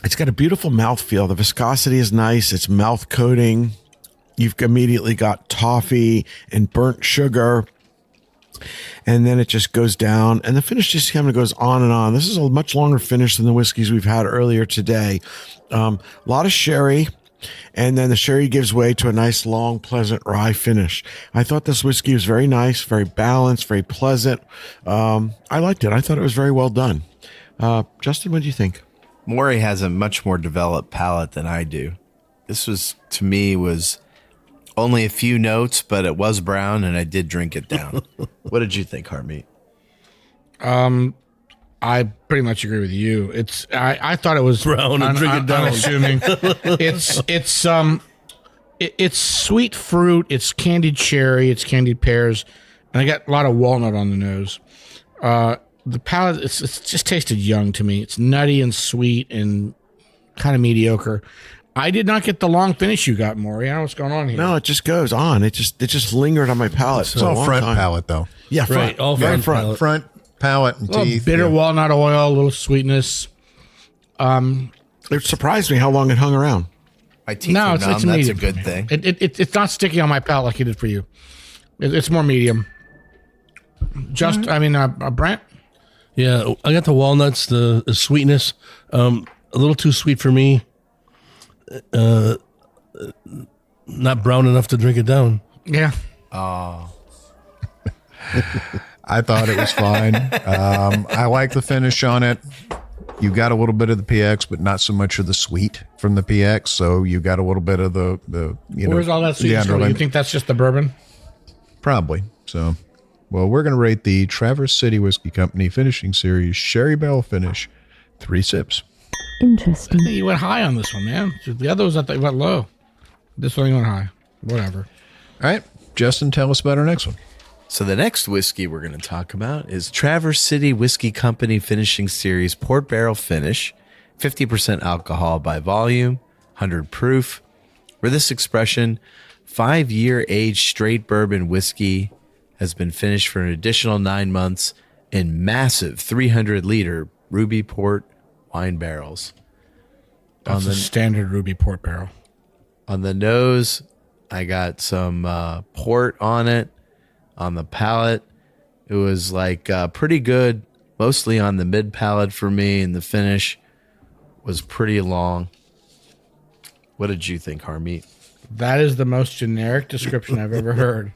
E: It's got a beautiful mouthfeel. The viscosity is nice. It's mouth coating. You've immediately got toffee and burnt sugar. And then it just goes down. And the finish just kind of goes on and on. This is a much longer finish than the whiskeys we've had earlier today. A lot of sherry. And then the sherry gives way to a nice, long, pleasant rye finish. I thought this whiskey was very nice, very balanced, very pleasant. I liked it. I thought it was very well done. Justin, what do you think?
K: Maury has a much more developed palate than I do. This was, to me, was only a few notes, but it was brown, and I did drink it down. What did you think, Harmeet?
F: I pretty much agree with you. I thought it was
C: Brown and drink it down.
F: Unassuming. It's sweet fruit. It's candied cherry. It's candied pears, and I got a lot of walnut on the nose. The palate, it's just tasted young to me. It's nutty and sweet and kind of mediocre. I did not get the long finish you got, Maury. I don't know what's going on here.
E: No, it just goes on. It just lingered on my palate.
B: It's all front palate, though.
E: Yeah, front.
C: Right, all
E: Very
C: front palate.
B: Front palate and
F: A little
B: teeth.
F: bitter
B: yeah.
F: walnut oil, a little sweetness.
E: It surprised me how long it hung around.
K: My teeth
F: No,
K: are
F: it's
K: numb. That's a
F: medium.
K: good thing.
F: It's not sticky on my palate like it did for you. It's more medium. Brent?
C: Yeah, I got the walnuts, the sweetness, a little too sweet for me. Not brown enough to drink it down.
F: Yeah.
B: I thought it was fine. I like the finish on it. You got a little bit of the PX, but not so much of the sweet from the PX. So you got a little bit of the
F: Where's all that sweetness from? You think that's just the bourbon?
B: Probably. So, well, we're going to rate the Traverse City Whiskey Company Finishing Series Sherry Barrel Finish 3 sips.
I: Interesting.
F: I think you went high on this one, man. The other ones I thought you went low. This one you went high. Whatever.
B: All right, Justin, tell us about our next one.
K: So the next whiskey we're going to talk about is Traverse City Whiskey Company Finishing Series Port Barrel Finish, 50% alcohol by volume, 100 proof. For this expression, 5-year aged straight bourbon whiskey has been finished for an additional 9 months in massive 300-liter Ruby Port wine barrels.
F: That's a standard Ruby Port barrel.
K: On the nose, I got some port on it. On the palate, it was like pretty good, mostly on the mid palate for me, and the finish was pretty long. What did you think, Harmeet?
F: That is the most generic description I've ever heard.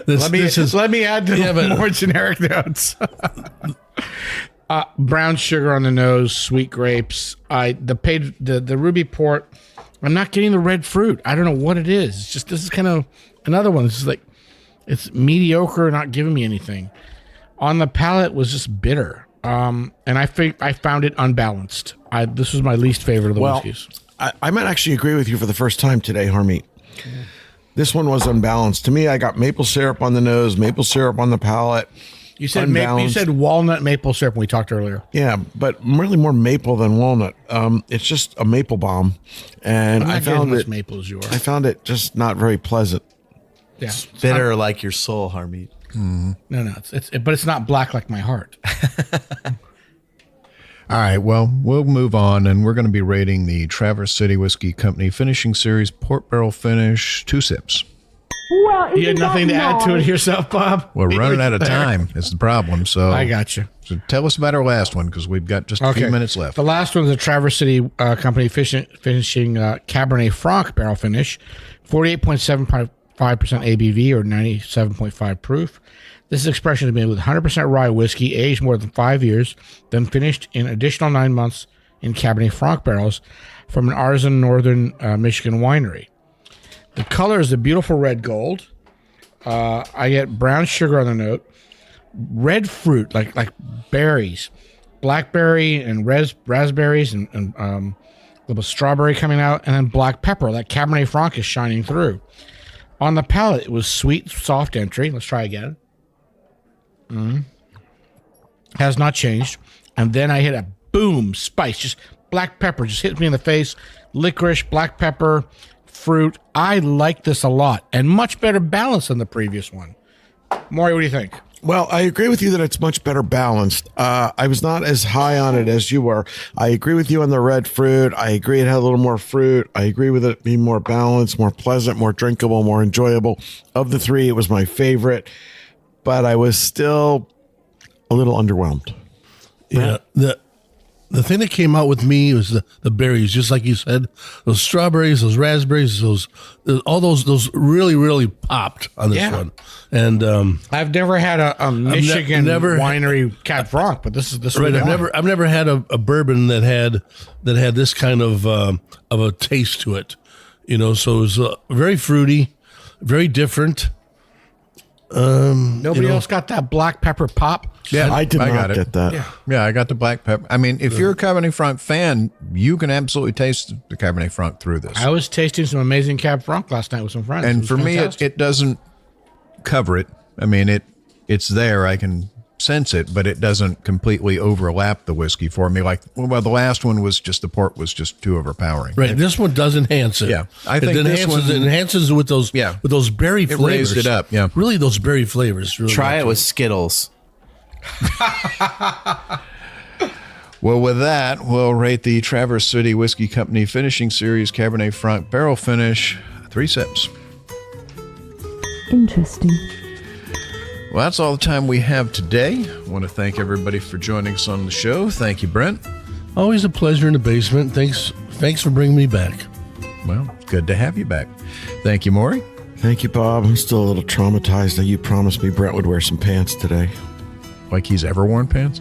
F: Let me add more generic notes. Brown sugar on the nose, sweet grapes. The Ruby Port. I'm not getting the red fruit. I don't know what it is. It's just, this is kind of another one. This is like, it's mediocre, not giving me anything. On the palate was just bitter. And I found it unbalanced. This was my least favorite of the whiskeys.
E: I might actually agree with you for the first time today, Harmeet. This one was unbalanced. To me, I got maple syrup on the nose, maple syrup on the palate.
F: You said walnut maple syrup when we talked earlier.
E: Yeah, but really more maple than walnut. It's just a maple bomb, and I found it
F: maple as you are.
E: I found it just not very pleasant.
F: Yeah,
K: it's bitter like your soul, Harmeet.
E: Mm-hmm.
F: No, but it's not black like my heart.
B: All right, well, we'll move on, and we're going to be rating the Traverse City Whiskey Company Finishing Series Port Barrel Finish 2 sips.
J: Well,
F: you had nothing to add to it yourself, Bob?
B: We're running out of time. It's the problem. So
F: I got you.
B: So tell us about our last one, because we've got just a few minutes left.
F: The last one is the Traverse City Company finishing Cabernet Franc barrel finish, 48.75% ABV or 97.5 proof. This expression is made with 100% rye whiskey, aged more than 5 years, then finished in additional 9 months in Cabernet Franc barrels from an artisan northern Michigan winery. The color is a beautiful red gold. I get brown sugar on the note, red fruit like berries, blackberry and raspberries and a little strawberry coming out, and then black pepper. That Cabernet Franc is shining through. On the palate, it was sweet, soft entry. Let's try again. Has not changed. And then I hit a boom spice, just black pepper, just hit me in the face. Licorice, black pepper, fruit. I like this a lot, and much better balance than the previous one. Maury, what do you think?
E: Well, I agree with you that it's much better balanced. I was not as high on it as you were. I agree with you on the red fruit. I agree it had a little more fruit. I agree with it being more balanced, more pleasant, more drinkable, more enjoyable. Of the three, it was my favorite, but I was still a little underwhelmed.
C: Yeah, the thing that came out with me was the berries, just like you said, those strawberries, those raspberries, all those really, really popped on this one. And
F: I've never had a Michigan winery Cab Franc, but this is
C: right. I've never had a bourbon that had this kind of a taste to it, So it was very fruity, very different.
F: Nobody else got that black pepper pop.
E: Yeah, I did not get that.
B: Yeah, I got the black pepper. I mean, if you're a Cabernet Franc fan, you can absolutely taste the Cabernet Franc through this.
F: I was tasting some amazing Cab Franc last night with some friends.
B: And for me, it doesn't cover it. I mean, it's there. I can sense it, but it doesn't completely overlap the whiskey for me. Like, well, the last one was just, the port was just too overpowering.
C: Right. This one does enhance it.
B: Yeah. I think it
C: enhances with those berry flavors.
B: It raised it up. Yeah.
C: Really, those berry flavors. Really
K: Try it with Skittles.
B: Well, with that, we'll rate the Traverse City Whiskey Company Finishing Series Cabernet Franc Barrel Finish 3 sips.
I: Interesting.
B: Well, that's all the time we have today. I want to thank everybody for joining us on the show. Thank you, Brent.
C: Always a pleasure in the basement. Thanks for bringing me back.
B: Well, good to have you back. Thank you, Maury.
E: Thank you, Bob. I'm still a little traumatized that you promised me Brent would wear some pants today.
B: Like he's ever worn pants?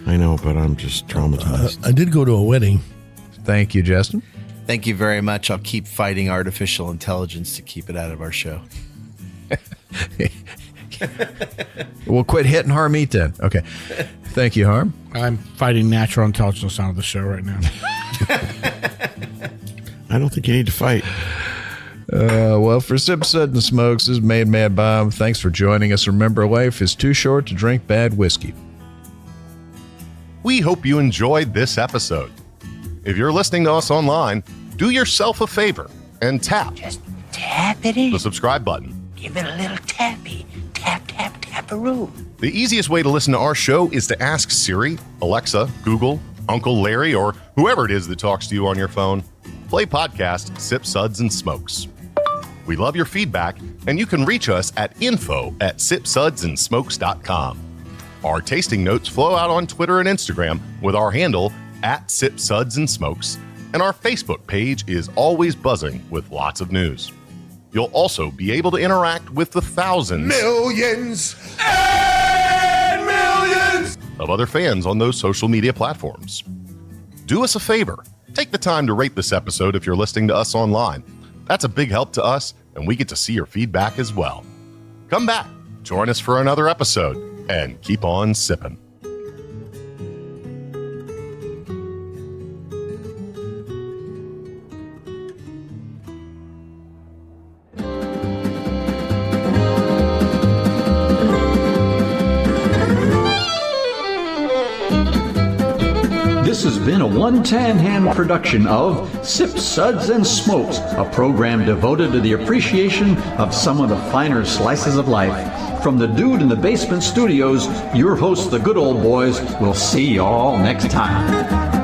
E: I know, but I'm just traumatized.
C: I did go to a wedding.
B: Thank you, Justin.
K: Thank you very much. I'll keep fighting artificial intelligence to keep it out of our show.
B: We'll quit hitting Harmeet then. Okay. Thank you, Harm.
F: I'm fighting natural intelligence out of the show right now.
E: I don't think you need to fight.
B: Well, for Sip Suds and Smokes, this is Made Mad Bob. Thanks for joining us. Remember, life is too short to drink bad whiskey.
L: We hope you enjoyed this episode. If you're listening to us online, do yourself a favor and tap
D: Tappity.
L: the subscribe button.
D: Give it a little tappy. Tap, tap, tap-a-roo.
L: The easiest way to listen to our show is to ask Siri, Alexa, Google, Uncle Larry, or whoever it is that talks to you on your phone. Play podcast Sip Suds and Smokes. We love your feedback, and you can reach us at info@sipsudsandsmokes.com. Our tasting notes flow out on Twitter and Instagram with our handle @SipSudsAndSmokes, and our Facebook page is always buzzing with lots of news. You'll also be able to interact with the thousands,
H: Millions and millions
L: of other fans on those social media platforms. Do us a favor. Take the time to rate this episode if you're listening to us online. That's a big help to us, and we get to see your feedback as well. Come back, join us for another episode, and keep on sipping.
A: This has been a One Tan Hand production of Sip Suds and Smokes, a program devoted to the appreciation of some of the finer slices of life. From the Dude in the Basement Studios, your hosts, the Good Old Boys, will see you all next time.